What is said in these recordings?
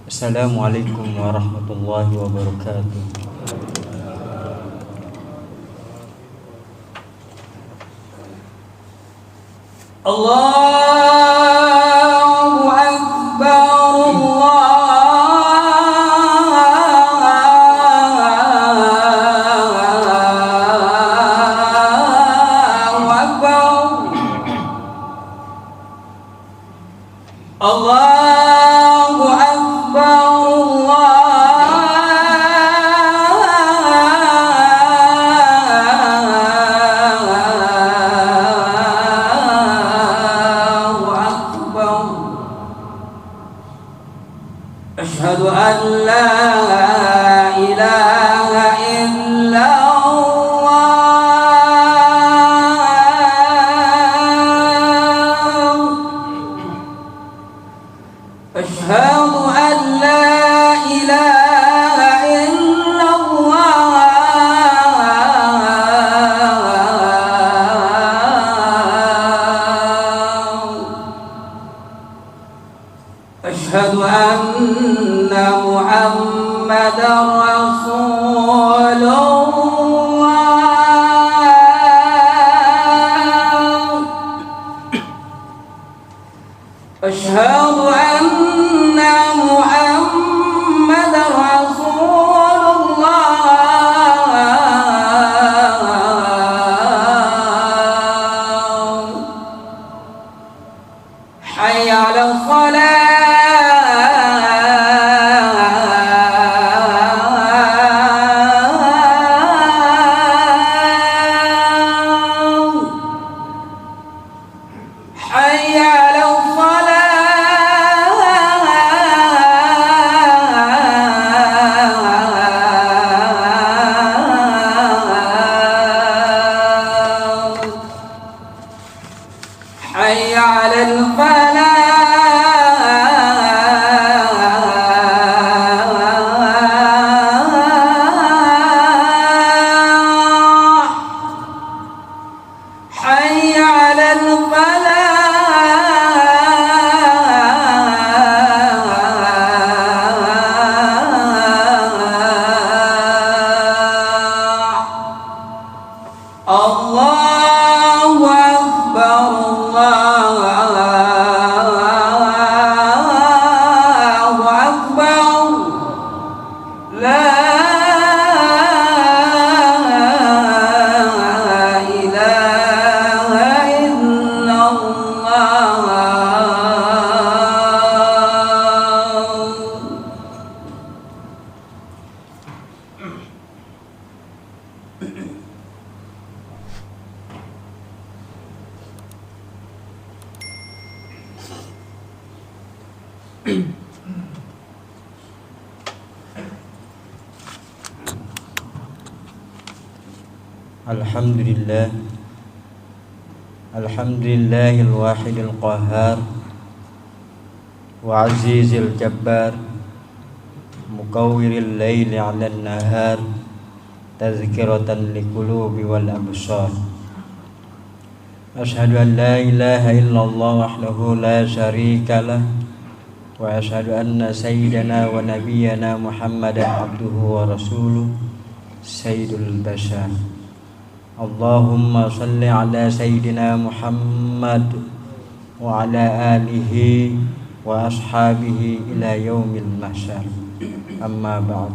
Assalamualaikum warahmatullahi wabarakatuh. Allahu Akbar, Allahu Akbar, Allahu Akbar, Allahu Akbar. Asyhadu an la ilaha illallah. Asyhadu an la ilaha illallah. Asyhadu anna Muhammadar Rasulullah. Asyhadu anna Muhammadar Rasulullah. Hayya 'alas shalah. Hayya 'alas salah. Hayya 'alal falah. Hayya 'alal falah. Allahu Akbar, Allahu Akbar. La ilaha illallah. Alhamdulillah, alhamdulillahil wahidil qahhar wa azizil jabbar mukawwiril laili 'alan nahar tazkiratan liqulubi wal absar. Asyhadu an la ilaha illallah wahdahu la syarika lah wa asyhadu anna sayyidana wa nabiyyana Muhammadan abduhu wa rasuluh sayyidul bashar. Allahumma salli ala sayyidina Muhammad wa ala alihi wa ashabihi ila yaumil mahsyar. Amma ba'd.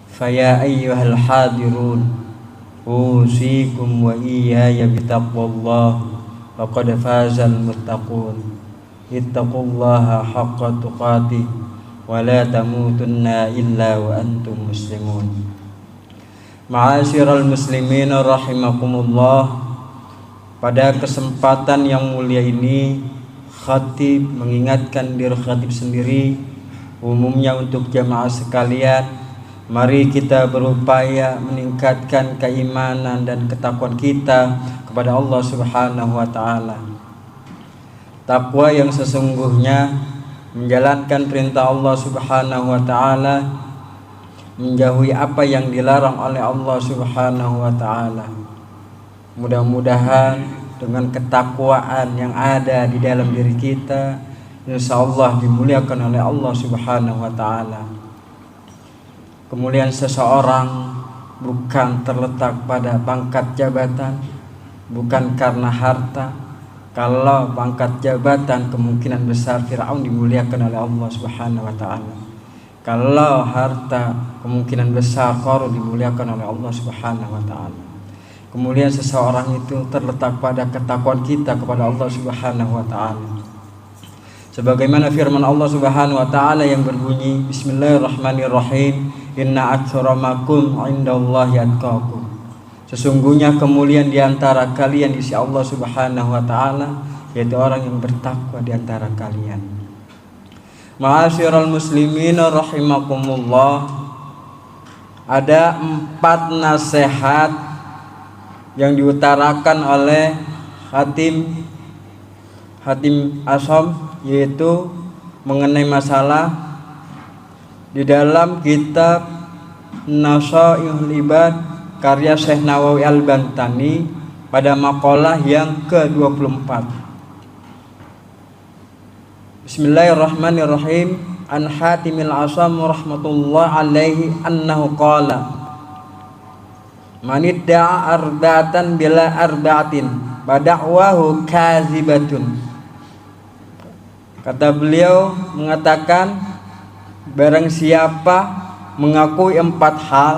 Faya ayyuhal hadirun, usikum wa iyaya bitaqwallah, faqad fazal muttaqun. Ittaqullaha haqqa tuqatih wa la tamutunna illa wa antum muslimun. Ma'asyiral muslimin rahimakumullah. Pada kesempatan yang mulia ini, khatib mengingatkan diri khatib sendiri, umumnya untuk jamaah sekalian, mari kita berupaya meningkatkan keimanan dan ketakwaan kita kepada Allah Subhanahu wa taala. Takwa yang sesungguhnya menjalankan perintah Allah Subhanahu wa taala, menjauhi apa yang dilarang oleh Allah Subhanahu wa taala. Mudah-mudahan dengan ketakwaan yang ada di dalam diri kita, insya Allah dimuliakan oleh Allah Subhanahu wa ta'ala. Kemuliaan seseorang bukan terletak pada pangkat jabatan, bukan karena harta. Kalau pangkat jabatan kemungkinan besar Fir'aun dimuliakan oleh Allah Subhanahu wa ta'ala. Kalau harta kemungkinan besar Qarun dimuliakan oleh Allah Subhanahu wa ta'ala. Kemuliaan seseorang itu terletak pada ketakwaan kita kepada Allah Subhanahu wa ta'ala. Sebagaimana firman Allah Subhanahu wa ta'ala yang berbunyi, Bismillahirrahmanirrahim, inna akramakum indallahi atqakum. Sesungguhnya kemuliaan di antara kalian di sisi Allah Subhanahu wa ta'ala yaitu orang yang bertakwa di antara kalian. Ma'asyiral muslimin rahimakumullah. Ada 4 nasihat yang diutarakan oleh Hatim Asham, yaitu mengenai masalah di dalam kitab Nasaihul Ibad karya Syekh Nawawi Al-Bantani pada maqalah yang ke-24. Bismillahirrahmanirrahim. An Hatimil Asham rahmatullah alaihi annahu qala man idda'a arba'atan bila arba'atin bada'wahu kazibatun. Kata beliau mengatakan, barang siapa mengakui 4 hal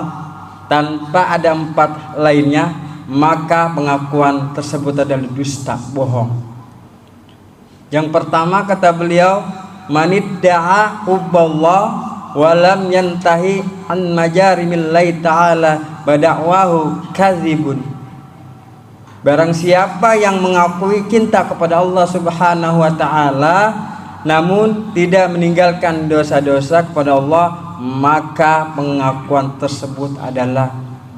tanpa ada 4 lainnya, maka pengakuan tersebut adalah dusta, bohong. Yang pertama kata beliau, manidda'a hubballah walam yantahi an majarimillahi ta'ala bada'wahu kazibun. Barang siapa yang mengakui cinta kepada Allah Subhanahu wa ta'ala namun tidak meninggalkan dosa-dosa kepada Allah, maka pengakuan tersebut adalah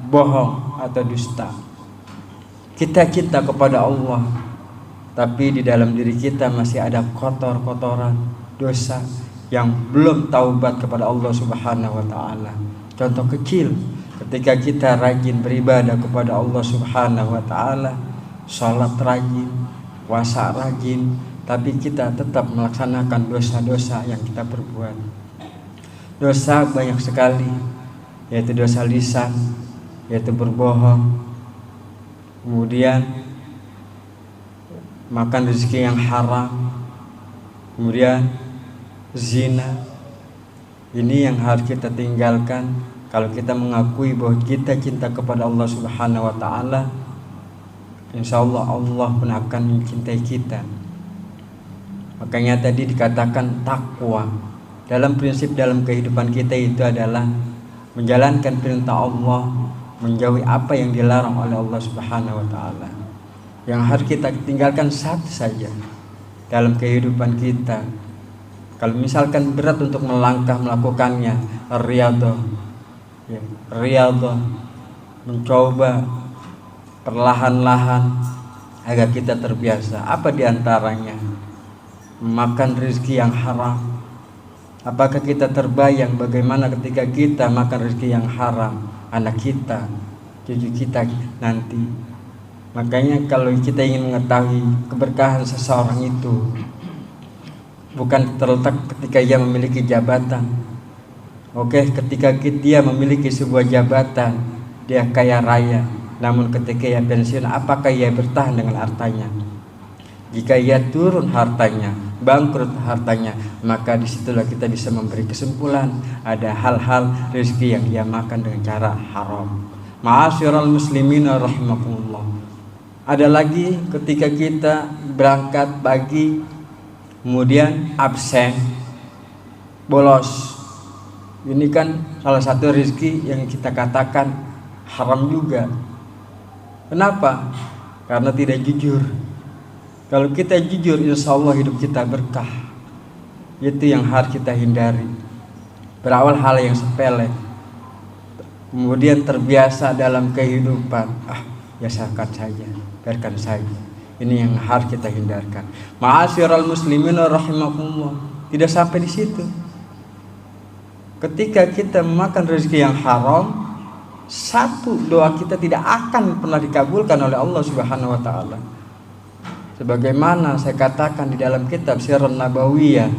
bohong atau dusta. Kita cinta kepada Allah, tapi di dalam diri kita masih ada kotor-kotoran dosa yang belum taubat kepada Allah Subhanahu wa ta'ala. Contoh kecil, ketika kita rajin beribadah kepada Allah Subhanahu wa ta'ala, sholat rajin, puasa rajin, tapi kita tetap melaksanakan dosa-dosa yang kita perbuat. Dosa banyak sekali, yaitu dosa lisan, yaitu berbohong, kemudian makan rezeki yang haram, kemudian zina. Ini yang harus kita tinggalkan. Kalau kita mengakui bahwa kita cinta kepada Allah Subhanahu wa ta'ala, insya Allah Allah pun akan mencintai kita. Makanya tadi dikatakan takwa. Dalam prinsip dalam kehidupan kita itu adalah menjalankan perintah Allah, menjauhi apa yang dilarang oleh Allah Subhanahu wa ta'ala. Yang harus kita tinggalkan satu saja dalam kehidupan kita. Kalau misalkan berat untuk melangkah melakukannya, riyadhah, ya, riyadhah, mencoba perlahan-lahan agar kita terbiasa. Apa diantaranya? Makan rezeki yang haram. Apakah kita terbayang bagaimana ketika kita makan rezeki yang haram, anak kita, cucu kita nanti? Makanya kalau kita ingin mengetahui keberkahan seseorang itu, bukan terletak ketika ia memiliki jabatan. Oke, ketika dia memiliki sebuah jabatan, dia kaya raya, namun ketika ia pensiun, apakah ia bertahan dengan hartanya? Jika ia turun hartanya, bangkrut hartanya, maka disitulah kita bisa memberi kesimpulan ada hal-hal rezeki yang ia makan dengan cara haram. Ma'asyiral muslimin rahimakumullah. Ada lagi ketika kita berangkat pagi, kemudian absen, bolos. Ini kan salah satu rezeki yang kita katakan haram juga. Kenapa? Karena tidak jujur. Kalau kita jujur, insya Allah hidup kita berkah. Itu yang harus kita hindari. Berawal hal yang sepele, kemudian terbiasa dalam kehidupan, biasakan saja, biarkan saja. Ini yang harus kita hindarkan. Ma'asyiral muslimin rahimakumullah. Tidak sampai di situ. Ketika kita memakan rezeki yang haram, satu doa kita tidak akan pernah dikabulkan oleh Allah Subhanahu wa ta'ala. Sebagaimana saya katakan di dalam kitab Sirah Nabawiyah,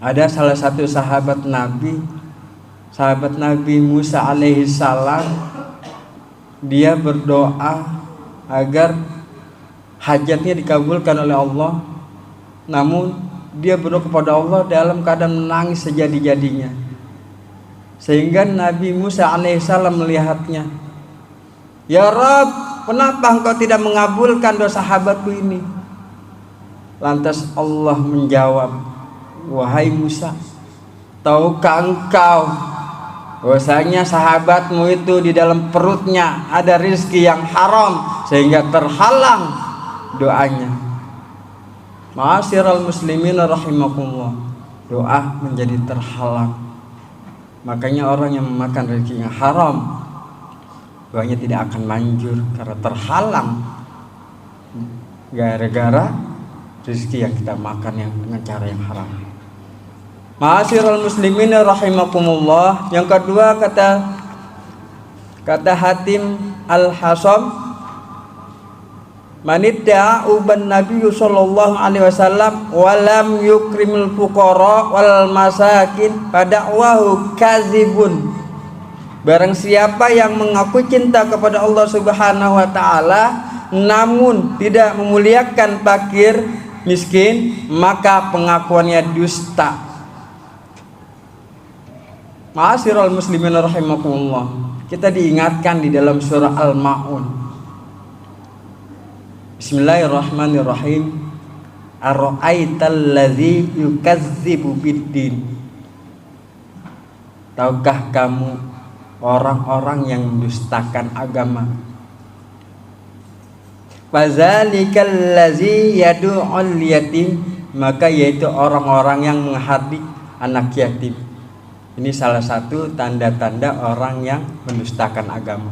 ada salah satu sahabat Nabi Musa alaihi salam, dia berdoa agar hajatnya dikabulkan oleh Allah, namun dia berdoa kepada Allah dalam keadaan menangis sejadi-jadinya, sehingga Nabi Musa alaihissalam melihatnya. Ya Rabb, kenapa engkau tidak mengabulkan doa sahabatku ini? Lantas Allah menjawab, wahai Musa, tahukah engkau bahwasanya sahabatmu itu di dalam perutnya ada rezeki yang haram sehingga terhalang doanya. Ma'asyiral muslimin rahimakumullah, doa menjadi terhalang. Makanya orang yang memakan rezeki yang haram, doanya tidak akan manjur karena terhalang gara-gara rezeki yang kita makan yang dengan cara yang haram. Ma'asyiral muslimin rahimakumullah, yang kedua kata Hatim Al-Hasam, manidda'a uban Nabi sallallahu alaihi wasallam walam yukrimul fuqara wal masakin fada'wahu kazibun. Barang siapa yang mengaku cinta kepada Allah Subhanahu wa taala namun tidak memuliakan fakir miskin, maka pengakuannya dusta. Ma'asyiral muslimin rahimakumullah, kita diingatkan di dalam surah Al-Maun. Bismillahirrahmanirrahim. Ara'aital ladzi yukazzibu biddin. Tahukah kamu orang-orang yang mendustakan agama? Fazalikal ladzi yad'ul yatim, maka yaitu orang-orang yang menghardik anak yatim. Ini salah satu tanda-tanda orang yang mendustakan agama.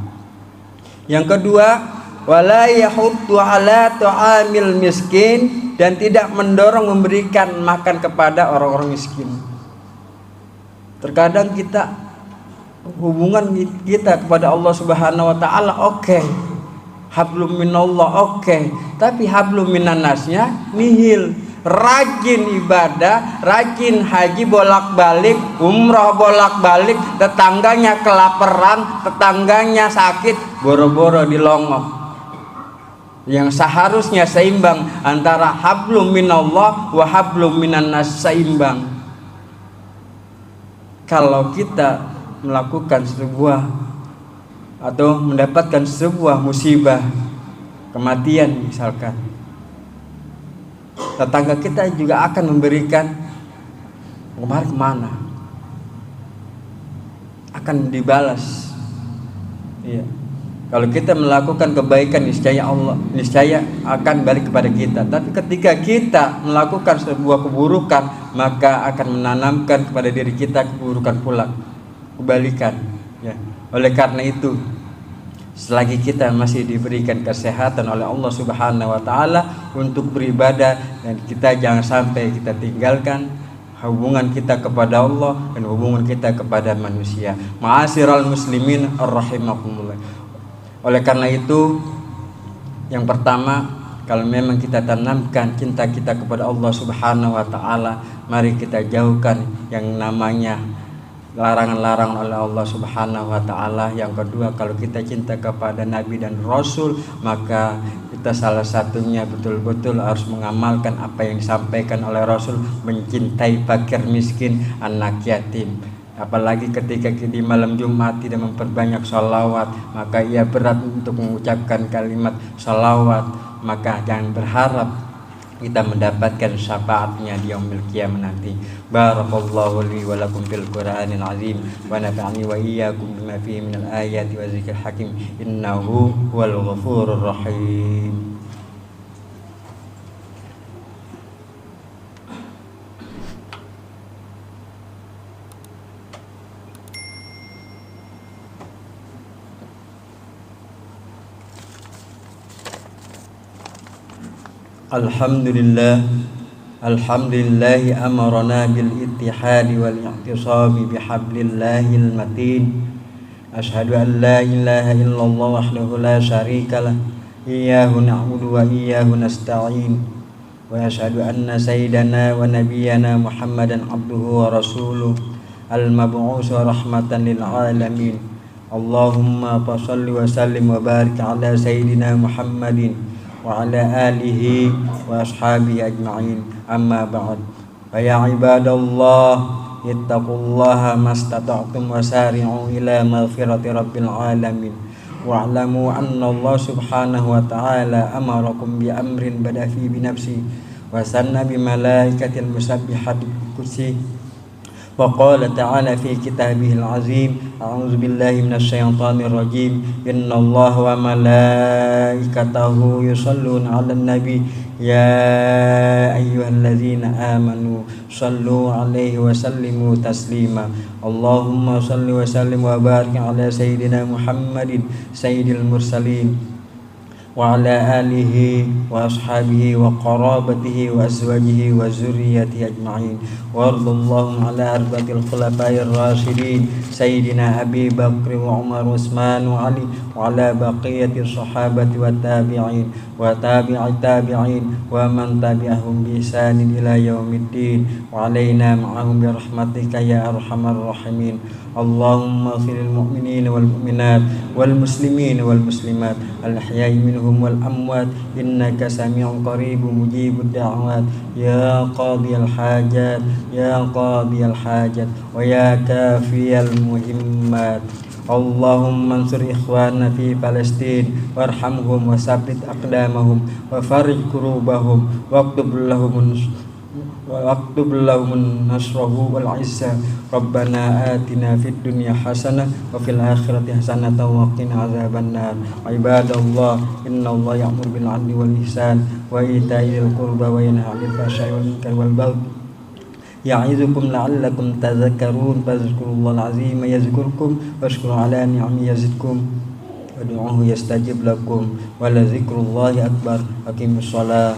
Yang kedua, wala yahuddu ala ta'amil miskin, dan tidak mendorong memberikan makan kepada orang-orang miskin. Terkadang kita hubungan kita kepada Allah Subhanahu wa taala oke, hablum minallah oke, tapi hablum minannasnya nihil. Rajin ibadah, rajin haji bolak-balik, umrah bolak-balik, tetangganya kelaparan, tetangganya sakit, boro-boro dilongok. Yang seharusnya seimbang antara hablum minallah wa hablum minannas, seimbang. Kalau kita melakukan sebuah atau mendapatkan sebuah musibah, kematian misalkan, tetangga kita juga akan memberikan kemana, akan dibalas. Iya. Kalau kita melakukan kebaikan, niscaya akan balik kepada kita. Tapi ketika kita melakukan sebuah keburukan, maka akan menanamkan kepada diri kita keburukan pula, kebalikan. Ya. Oleh karena itu, selagi kita masih diberikan kesehatan oleh Allah Subhanahu wa taala untuk beribadah, dan kita jangan sampai kita tinggalkan hubungan kita kepada Allah dan hubungan kita kepada manusia. Ma'asyiral muslimin rahimakumullah. Oleh karena itu, yang pertama, kalau memang kita tanamkan cinta kita kepada Allah Subhanahu wa taala, mari kita jauhkan yang namanya larangan-larangan oleh Allah Subhanahu wa taala. Yang kedua, kalau kita cinta kepada Nabi dan Rasul, maka kita salah satunya betul-betul harus mengamalkan apa yang disampaikan oleh Rasul, mencintai fakir miskin, anak yatim. Apalagi ketika di malam Jumat tidak memperbanyak sholawat, maka ia berat untuk mengucapkan kalimat sholawat. Maka jangan berharap kita mendapatkan syafaatnya di yaumil qiyamah nanti. Barakallahu li wa lakum fil Qur'anil azim wa nafa'ani wa iyyakum bima fihi minal ayati wa dzikril hakim, innahu huwal ghafurur rahim. Alhamdulillah, alhamdulillahi amarana bil ittihadi wal i'tisami bihablillahil matin. Ashhadu an la ilaha illallah wahdahu la syarikalah إياه نعبد وإياه نستعين وأشهد أن سيدنا ونبينا محمدا عبده ورسوله المبعوث رحمة للعالمين. اللهم صل وسلم وبارك على سيدنا محمد وعلى آله وأصحابه أجمعين. أما بعد، فيا عباد الله اتقوا الله ما استطعتم وسارعوا إلى مغفرة رب العالمين، واعلموا أن الله سبحانه وتعالى أمركم بأمر بدأ فيه بنفسه وثنى بملائكة المسبحة بقدسه، وقال تعالى في كتابه العظيم: أعوذ بالله من الشيطان الرجيم، إن الله وملائكته يصلون على النبي يا أيها الذين آمنوا صلوا عليه وسلموا تسليما. اللهم صل وسلم وبارك على سيدنا محمد سيد المرسلين وعلى آله وأصحابه وقرابته وأزواجه وذريته أجمعين، وارض اللهم على أربعة الخلفاء الراشدين سيدنا أبي بكر وعمر وعثمان وعلي، وعلى بقية الصحابة والتابعين وتابع التابعين ومن تبعهم بإحسان إلى يوم الدين، وعلينا معهم برحمتك يا أرحم الراحمين. اللهم اغفر للمؤمنين والمؤمنات والمسلمين والمسلمات الأحياء منهم والأموات، إنك سميع قريب مجيب الدعوات، يا قاضي الحاجات يا قاضي الحاجات ويا كافي المهمات. اللهم انصر إخواننا في فلسطين وارحمهم وثبت أقدامهم وفرج كروبهم واكتب لهم نصره والعزة. ربنا آتنا في الدنيا حسنة وفي الآخرة حسنة وقنا عذاب النار. عباد الله، إن الله يأمر بالعدل والإحسان وإيتاء ذي القربى وينهى عن الفحشاء والمنكر والبغي يعظكم لعلكم تذكرون. فاذكروا الله العظيم يذكركم واشكروا على نعمه يزدكم وادعوه يستجب لكم ولذكر الله أكبر. أقيموا الصلاة.